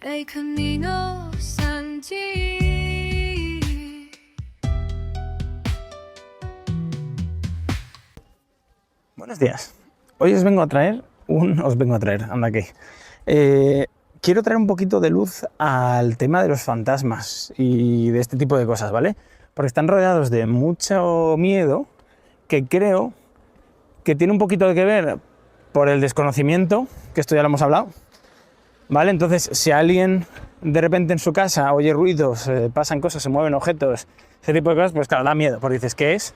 El camino sin ti. Buenos días. Hoy os vengo a traer anda aquí. Quiero traer un poquito de luz al tema de los fantasmas y de este tipo de cosas, ¿vale? Porque están rodeados de mucho miedo que creo que tiene un poquito de que ver por el desconocimiento, que esto ya lo hemos hablado, ¿vale? Entonces, si alguien de repente en su casa oye ruidos, pasan cosas, se mueven objetos, ese tipo de cosas, pues claro, da miedo, porque dices, ¿qué es?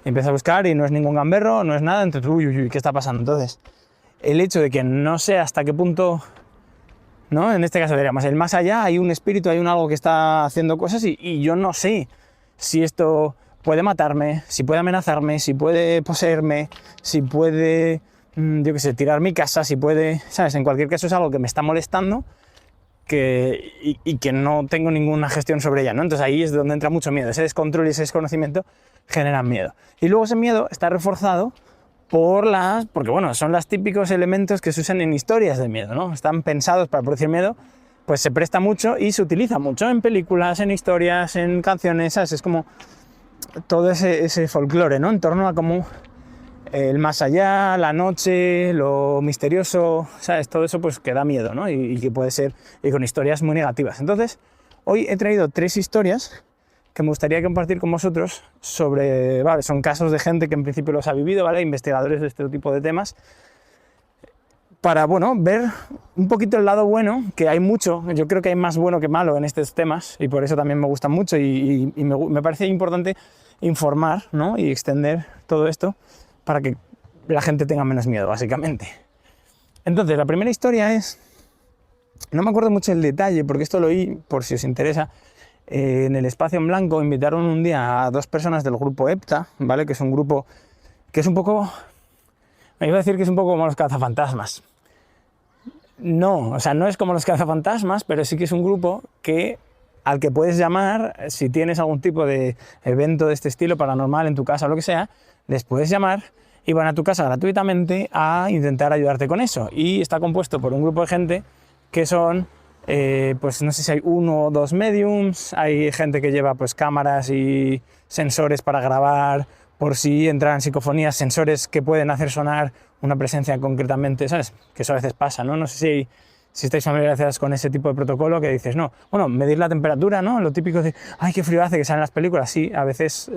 Empieza a buscar y no es ningún gamberro, no es nada, entonces, uy, ¿qué está pasando? Entonces, el hecho de que no sé hasta qué punto, ¿no? En este caso diríamos, el más allá, hay un espíritu, hay un algo que está haciendo cosas y yo no sé si esto puede matarme, si puede amenazarme, si puede poseerme, si puede, yo qué sé, tirar mi casa, si puede, ¿sabes? En cualquier caso es algo que me está molestando y que no tengo ninguna gestión sobre ella, ¿no? Entonces ahí es donde entra mucho miedo, ese descontrol y ese desconocimiento generan miedo. Y luego ese miedo está reforzado porque bueno, son los típicos elementos que se usan en historias de miedo, ¿no? Están pensados para producir miedo, pues se presta mucho y se utiliza mucho en películas, en historias, en canciones, ¿sabes? Es como todo ese folclore, ¿no? En torno a como el más allá, la noche, lo misterioso, ¿sabes? Todo eso pues que da miedo, ¿no? Y que puede ser, y con historias muy negativas. Entonces, hoy he traído 3 historias que me gustaría compartir con vosotros sobre, vale, son casos de gente que en principio los ha vivido, ¿vale? Investigadores de este tipo de temas, para, bueno, ver un poquito el lado bueno, que hay mucho, yo creo que hay más bueno que malo en estos temas, y por eso también me gustan mucho, y me parece importante informar, ¿no? Y extender todo esto para que la gente tenga menos miedo, básicamente. Entonces, la primera historia es, no me acuerdo mucho el detalle, porque esto lo oí, por si os interesa, en el Espacio en Blanco invitaron un día a 2 personas del grupo EPTA, ¿vale? Que es un grupo que es un poco, me iba a decir que es un poco como los cazafantasmas. No, o sea, no es como los cazafantasmas, pero sí que es un grupo al que puedes llamar si tienes algún tipo de evento de este estilo paranormal en tu casa o lo que sea, les puedes llamar y van a tu casa gratuitamente a intentar ayudarte con eso. Y está compuesto por un grupo de gente que son, pues no sé si hay 1 o 2 mediums, hay gente que lleva pues cámaras y sensores para grabar, por si entran psicofonías, sensores que pueden hacer sonar una presencia concretamente, ¿sabes? Que eso a veces pasa, ¿no? No sé si estáis familiarizados con ese tipo de protocolo que dices, no, bueno, medir la temperatura, ¿no? Lo típico de, ay, qué frío hace, que salen en las películas, sí, a veces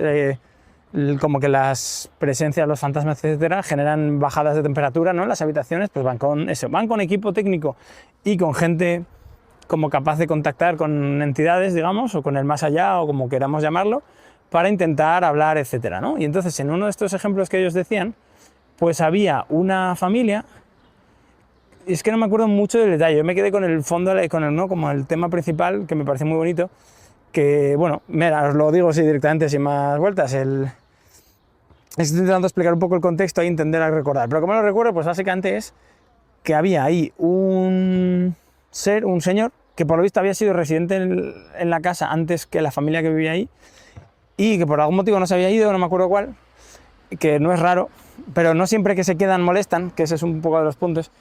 como que las presencias, los fantasmas, etcétera, generan bajadas de temperatura, ¿no? En las habitaciones, pues van con equipo técnico y con gente como capaz de contactar con entidades, digamos, o con el más allá, o como queramos llamarlo, para intentar hablar, etcétera, ¿no? Y entonces, en uno de estos ejemplos que ellos decían, pues había una familia, es que no me acuerdo mucho del detalle, yo me quedé con el fondo, ¿no? Como el tema principal, que me parece muy bonito, que, bueno, mira, os lo digo así directamente, sin más vueltas, estoy intentando explicar un poco el contexto y entender a recordar, pero como lo recuerdo, pues básicamente es que había ahí un señor, que por lo visto había sido residente en la casa antes que la familia que vivía ahí, y que por algún motivo no se había ido, no me acuerdo cuál, que no es raro, pero no siempre que se quedan molestan, que ese es un poco de los puntos,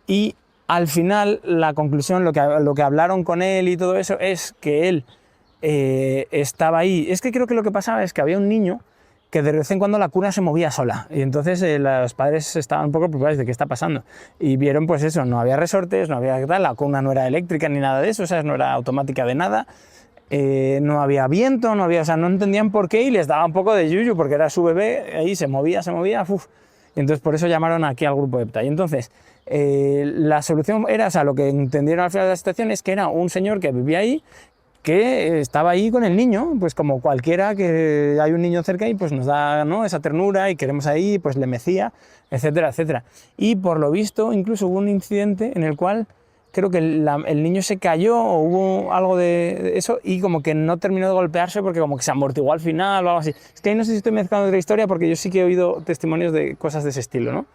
y al final la conclusión, lo que hablaron con él y todo eso, es que él estaba ahí. Es que creo que lo que pasaba es que había un niño que de vez en cuando la cuna se movía sola, y entonces los padres estaban un poco preocupados de qué está pasando, y vieron pues eso, no había resortes, no había tal, la cuna no era eléctrica ni nada de eso, o sea, no era automática de nada, no había viento, o sea, no entendían por qué y les daba un poco de yuyu porque era su bebé, ahí se movía, uf. Y entonces por eso llamaron aquí al grupo EPTA. Y entonces la solución era, o sea, lo que entendieron al final de la situación es que era un señor que vivía ahí, que estaba ahí con el niño, pues como cualquiera que hay un niño cerca y pues nos da, ¿no?, esa ternura y queremos ahí, pues le mecía, etcétera, etcétera. Y por lo visto incluso hubo un incidente en el cual creo que el niño se cayó o hubo algo de eso y como que no terminó de golpearse porque como que se amortiguó al final o algo así. Es que ahí no sé si estoy mezclando otra historia porque yo sí que he oído testimonios de cosas de ese estilo, ¿no?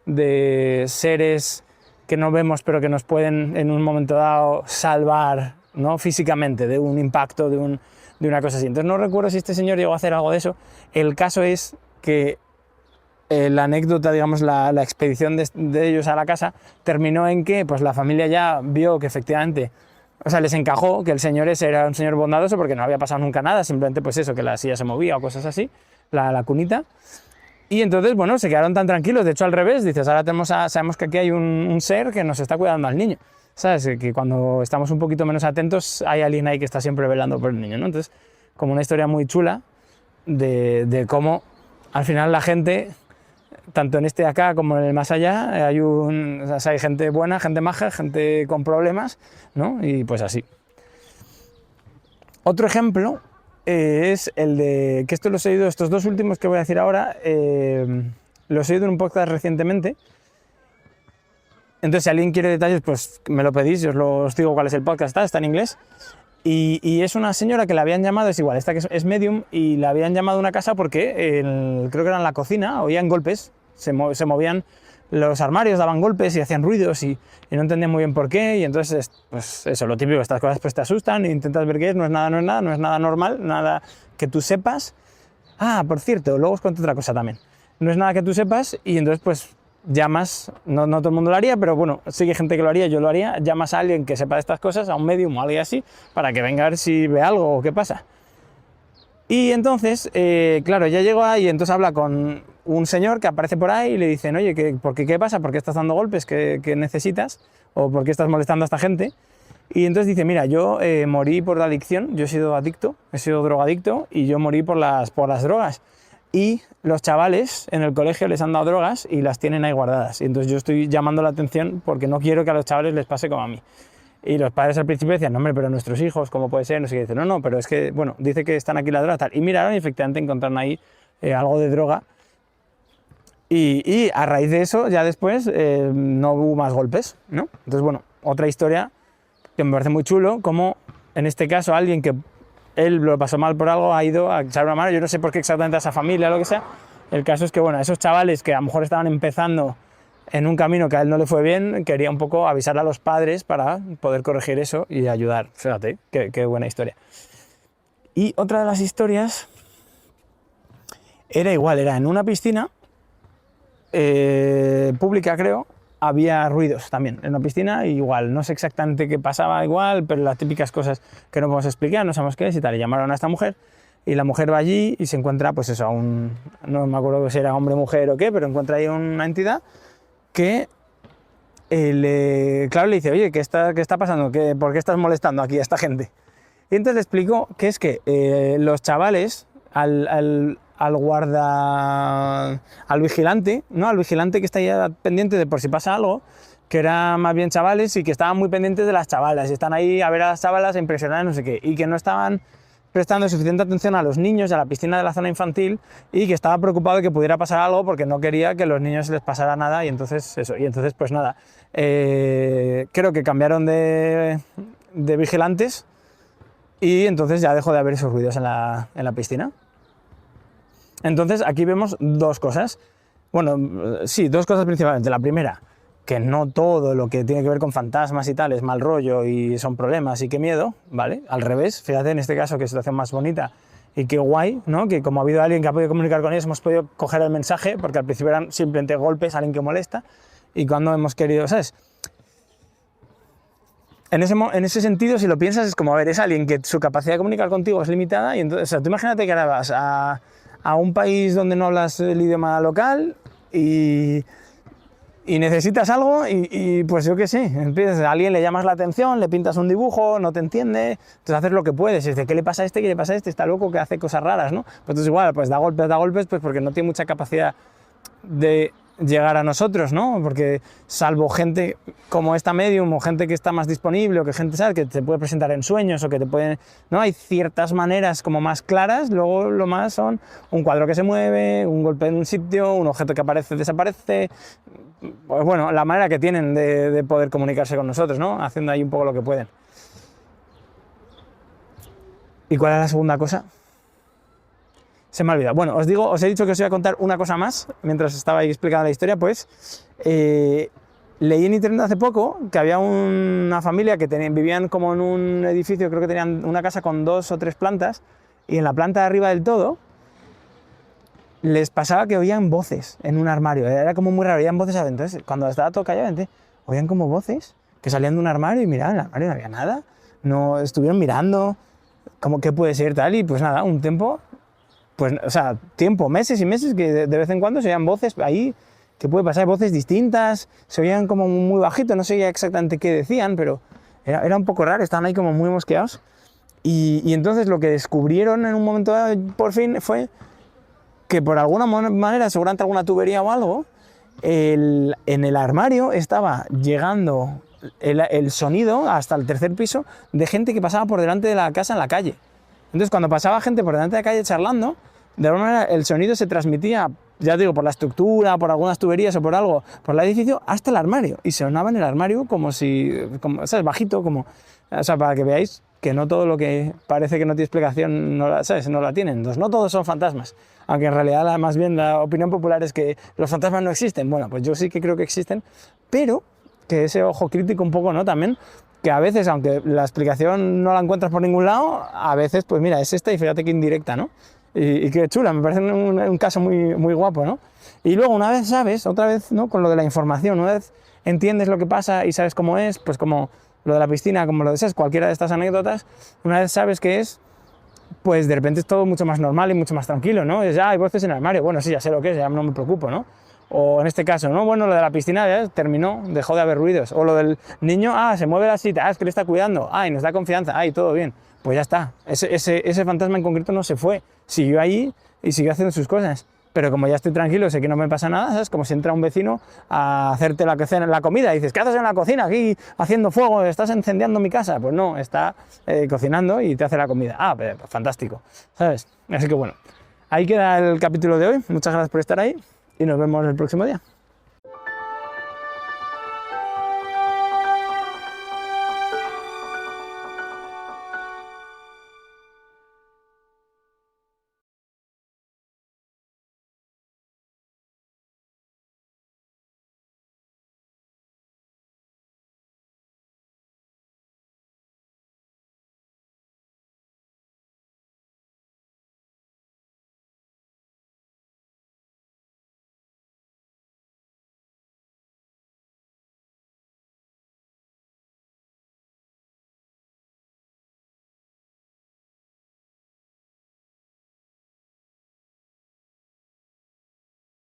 De seres que no vemos pero que nos pueden en un momento dado salvar, ¿no?, físicamente de un impacto, de una cosa así. Entonces no recuerdo si este señor llegó a hacer algo de eso. El caso es que la anécdota, digamos, la expedición de ellos a la casa terminó en que pues la familia ya vio que efectivamente O sea, les encajó que el señor ese era un señor bondadoso porque no había pasado nunca nada, simplemente pues eso, que la silla se movía o cosas así, la cunita. Y entonces, bueno, se quedaron tan tranquilos. De hecho, al revés, dices, ahora sabemos que aquí hay un ser que nos está cuidando al niño. ¿Sabes? Que cuando estamos un poquito menos atentos, hay alguien ahí que está siempre velando por el niño, ¿no? Entonces, como una historia muy chula de cómo al final la gente, tanto en este acá como en el más allá, o sea, hay gente buena, gente maja, gente con problemas, ¿no? Y pues así. Otro ejemplo es el de, que esto los he oído, estos dos últimos que voy a decir ahora, los he oído en un podcast recientemente. Entonces, si alguien quiere detalles, pues me lo pedís, yo os digo cuál es el podcast, está en inglés. Y es una señora que la habían llamado, es igual, esta que es medium, y la habían llamado a una casa porque creo que era en la cocina, oían golpes, se movían los armarios, daban golpes y hacían ruidos y no entendían muy bien por qué, y entonces, pues eso, lo típico, estas cosas pues te asustan e intentas ver qué es, no es nada normal, nada que tú sepas. Ah, por cierto, luego os cuento otra cosa también. No es nada que tú sepas y entonces pues llamas, no todo el mundo lo haría, pero bueno, sí que hay gente que lo haría, yo lo haría, llamas a alguien que sepa de estas cosas, a un medium o alguien así, para que venga a ver si ve algo o qué pasa. Y entonces, claro, ya llegó ahí y entonces habla con un señor que aparece por ahí y le dicen, oye, ¿qué pasa? ¿Por qué estás dando golpes? ¿Qué necesitas? ¿O por qué estás molestando a esta gente? Y entonces dice, mira, yo morí por la adicción, yo he sido adicto, he sido drogadicto y yo morí por las drogas. Y los chavales en el colegio les han dado drogas y las tienen ahí guardadas. Y entonces yo estoy llamando la atención porque no quiero que a los chavales les pase como a mí. Y los padres al principio decían, no hombre, pero nuestros hijos, ¿cómo puede ser? No sé qué. Dicen, no, pero es que, bueno, dice que están aquí las drogas, tal. Y miraron y efectivamente encontraron ahí algo de droga. Y a raíz de eso, ya después, no hubo más golpes, ¿no? Entonces, bueno, otra historia que me parece muy chulo, como en este caso alguien que él lo pasó mal por algo, ha ido a echar una mano, yo no sé por qué exactamente a esa familia o lo que sea. El caso es que, bueno, esos chavales que a lo mejor estaban empezando en un camino que a él no le fue bien, quería un poco avisar a los padres para poder corregir eso y ayudar. Fíjate, qué buena historia. Y otra de las historias era igual, era en una piscina pública, creo, había ruidos también en la piscina, igual, no sé exactamente qué pasaba igual, pero las típicas cosas que no podemos explicar, no sabemos qué es y tal, y llamaron a esta mujer, y la mujer va allí y se encuentra, pues eso, no me acuerdo si era hombre, mujer o qué, pero encuentra ahí una entidad que, claro, le dice, oye, ¿qué está pasando? ¿Por qué estás molestando aquí a esta gente? Y entonces le explicó que es que los chavales, al vigilante, ¿no? Al vigilante que está ya pendiente de por si pasa algo, que eran más bien chavales y que estaban muy pendientes de las chavalas, y están ahí a ver a las chavalas a impresionar, no sé qué, y que no estaban prestando suficiente atención a los niños y a la piscina de la zona infantil, y que estaba preocupado de que pudiera pasar algo porque no quería que a los niños les pasara nada, y entonces eso, y entonces pues nada, creo que cambiaron de vigilantes y entonces ya dejó de haber esos ruidos en la piscina. Entonces aquí vemos dos cosas, bueno, sí, dos cosas principalmente. La primera, que no todo lo que tiene que ver con fantasmas y tal es mal rollo y son problemas y qué miedo, ¿vale? Al revés, fíjate en este caso qué situación más bonita y qué guay, ¿no? Que como ha habido alguien que ha podido comunicar con ellos, hemos podido coger el mensaje, porque al principio eran simplemente golpes, alguien que molesta, y cuando hemos querido, ¿sabes? En ese sentido, si lo piensas, es como, a ver, es alguien que su capacidad de comunicar contigo es limitada, y entonces, o sea, tú imagínate que ahora vas a un país donde no hablas el idioma local y necesitas algo y pues yo qué sé, empiezas, a alguien le llamas la atención, le pintas un dibujo, no te entiende, entonces haces lo que puedes, y dices, ¿qué le pasa a este? ¿Qué le pasa a este? Está loco, que hace cosas raras, ¿no? Pues entonces igual, pues da golpes, pues porque no tiene mucha capacidad de llegar a nosotros, ¿no? Porque salvo gente como esta medium o gente que está más disponible o que gente, ¿sabes?, que te puede presentar en sueños o que te pueden, ¿no? Hay ciertas maneras como más claras, luego lo más son un cuadro que se mueve, un golpe en un sitio, un objeto que aparece, desaparece, pues bueno, la manera que tienen de poder comunicarse con nosotros, ¿no? Haciendo ahí un poco lo que pueden. ¿Y cuál es la segunda cosa? Se me ha olvidado. Bueno, os he dicho que os iba a contar una cosa más mientras estaba ahí explicando la historia, pues leí en internet hace poco que había una familia que vivían como en un edificio, creo que tenían una casa con 2 o 3 plantas, y en la planta de arriba del todo les pasaba que oían voces en un armario, era como muy raro, oían voces adentro. Entonces, cuando estaba todo callado, oían como voces que salían de un armario y miraban, en el armario no había nada, no estuvieron mirando, como qué puede ser tal, y pues nada, un tiempo, pues, o sea, tiempo, meses y meses, que de vez en cuando se oían voces ahí, que puede pasar, voces distintas, se oían como muy bajito, no sé exactamente qué decían, pero era un poco raro, estaban ahí como muy mosqueados. Y entonces lo que descubrieron en un momento dado, por fin, fue que por alguna manera, seguramente alguna tubería o algo, en el armario estaba llegando el sonido hasta el tercer piso de gente que pasaba por delante de la casa en la calle. Entonces, cuando pasaba gente por delante de la calle charlando, de alguna manera el sonido se transmitía, ya digo, por la estructura, por algunas tuberías o por algo, por el edificio, hasta el armario. Y sonaba en el armario como si, ¿sabes? Bajito, como, o sea, para que veáis que no todo lo que parece que no tiene explicación, no la, ¿sabes? No la tienen. Entonces, no todos son fantasmas. Aunque en realidad, más bien, la opinión popular es que los fantasmas no existen. Bueno, pues yo sí que creo que existen, pero que ese ojo crítico un poco, ¿no? También, que a veces, aunque la explicación no la encuentras por ningún lado, a veces, pues mira, es esta y fíjate que indirecta, ¿no? Y qué chula, me parece un caso muy, muy guapo, ¿no? Y luego, una vez sabes, otra vez, ¿no? Con lo de la información, una vez entiendes lo que pasa y sabes cómo es, pues como lo de la piscina, como lo de esas, cualquiera de estas anécdotas, una vez sabes qué es, pues de repente es todo mucho más normal y mucho más tranquilo, ¿no? Es, hay voces en el armario, bueno, sí, ya sé lo que es, ya no me preocupo, ¿no? O en este caso, ¿no? Bueno, lo de la piscina ya terminó, dejó de haber ruidos. O lo del niño, se mueve la silla, es que le está cuidando, y nos da confianza, y todo bien. Pues ya está, ese fantasma en concreto no se fue, siguió ahí y siguió haciendo sus cosas. Pero como ya estoy tranquilo, sé que no me pasa nada, ¿sabes? Como si entra un vecino a hacerte la comida y dices, ¿qué haces en la cocina aquí haciendo fuego? ¿Estás encendiendo mi casa? Pues no, está cocinando y te hace la comida. Pues, fantástico, ¿sabes? Así que bueno, ahí queda el capítulo de hoy. Muchas gracias por estar ahí y nos vemos el próximo día.